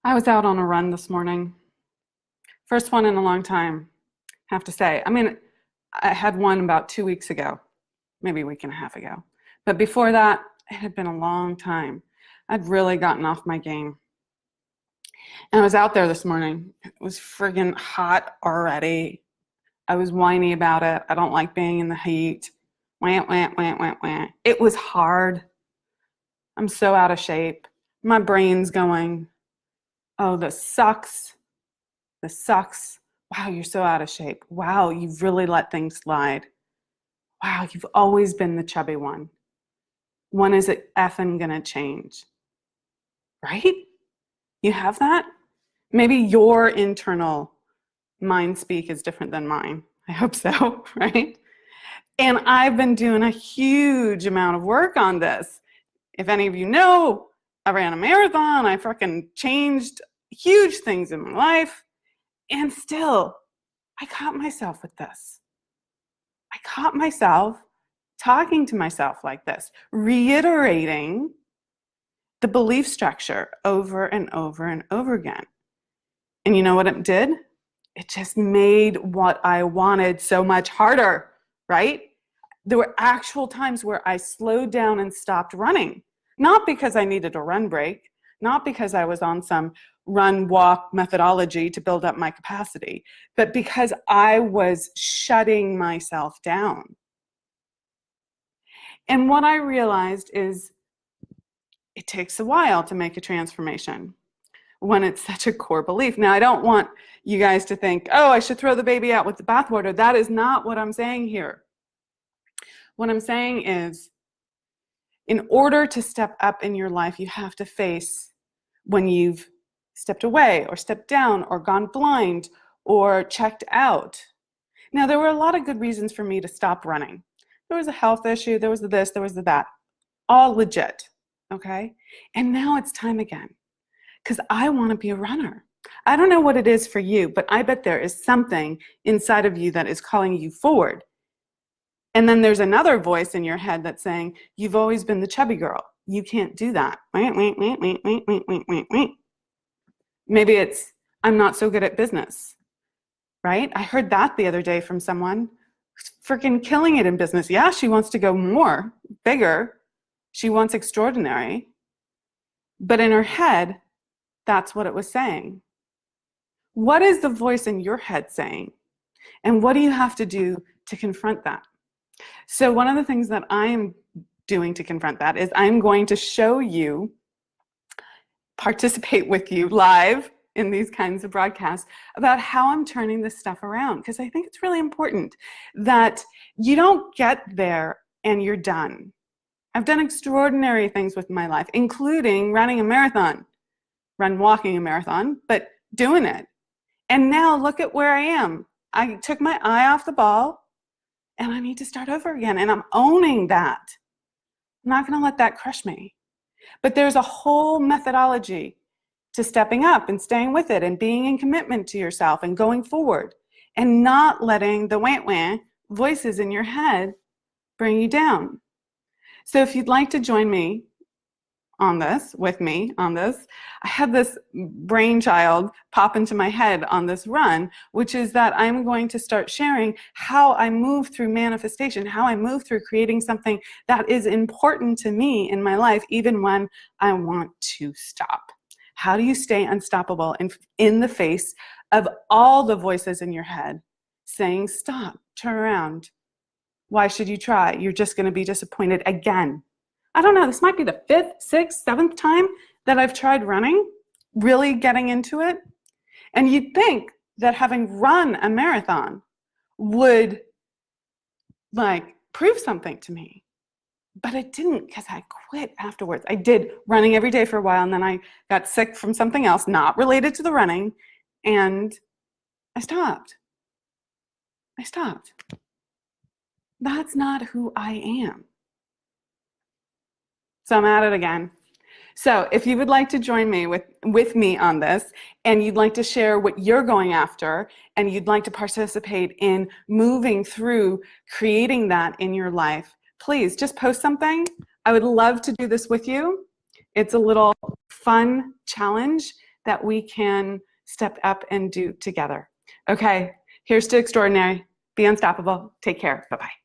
I was out on a run this morning. First one in a long time, have to say. I had one about 2 weeks ago, maybe a week and a half ago. But before that, it had been a long time. I'd really gotten off my game. And I was out there this morning. It was friggin' hot already. I was whiny about it. I don't like being in the heat. Wah, wah, wah, wah, wah. It was hard. I'm so out of shape. My brain's going, oh, this sucks. This sucks. Wow, you're so out of shape. Wow, you've really let things slide. Wow, you've always been the chubby one. When is it effing gonna change? Right? You have that? Maybe your internal mind speak is different than mine. I hope so, right? And I've been doing a huge amount of work on this. If any of you know, I ran a marathon. I freaking changed huge things in my life. And still, I caught myself with this. I caught myself talking to myself like this, reiterating the belief structure over and over and over again. And you know what it did? It just made what I wanted so much harder, right? There were actual times where I slowed down and stopped running, not because I needed a run break, not because I was on some run walk methodology to build up my capacity, but because I was shutting myself down. And what I realized is it takes a while to make a transformation when it's such a core belief. Now, I don't want you guys to think, oh, I should throw the baby out with the bathwater. That is not what I'm saying here. What I'm saying is, in order to step up in your life, you have to face when you've stepped away or stepped down or gone blind or checked out. Now, there were a lot of good reasons for me to stop running. There was a health issue, there was the this, there was the that. All legit, okay? And now it's time again, because I want to be a runner. I don't know what it is for you, but I bet there is something inside of you that is calling you forward. And then there's another voice in your head that's saying, you've always been the chubby girl. You can't do that. Maybe it's, I'm not so good at business, right? I heard that the other day from someone who's freaking killing it in business. Yeah, she wants to go more, bigger. She wants extraordinary. But in her head, that's what it was saying. What is the voice in your head saying? And what do you have to do to confront that? So one of the things that I'm doing to confront that is I'm going to show you, participate with you live in these kinds of broadcasts about how I'm turning this stuff around, because I think it's really important that you don't get there and you're done. I've done extraordinary things with my life, including running a marathon, walking a marathon, but doing it. And now look at where I am. I took my eye off the ball and I need to start over again. And I'm owning that. I'm not going to let that crush me. But there's a whole methodology to stepping up and staying with it and being in commitment to yourself and going forward and not letting the wah-wah voices in your head bring you down. So if you'd like to join me on this, with me on this, I had this brainchild pop into my head on this run, which is that I'm going to start sharing how I move through manifestation, how I move through creating something that is important to me in my life, even when I want to stop. How do you stay unstoppable in the face of all the voices in your head saying, stop, turn around. Why should you try? You're just going to be disappointed again. I don't know, this might be the 5th, 6th, 7th time that I've tried running, really getting into it. And you'd think that having run a marathon would prove something to me. But it didn't, because I quit afterwards. I did running every day for a while, and then I got sick from something else not related to the running, and I stopped. That's not who I am. So I'm at it again. So if you would like to join me with me on this, and you'd like to share what you're going after, and you'd like to participate in moving through creating that in your life, please just post something. I would love to do this with you. It's a little fun challenge that we can step up and do together. Okay, here's to extraordinary. Be unstoppable. Take care. Bye-bye.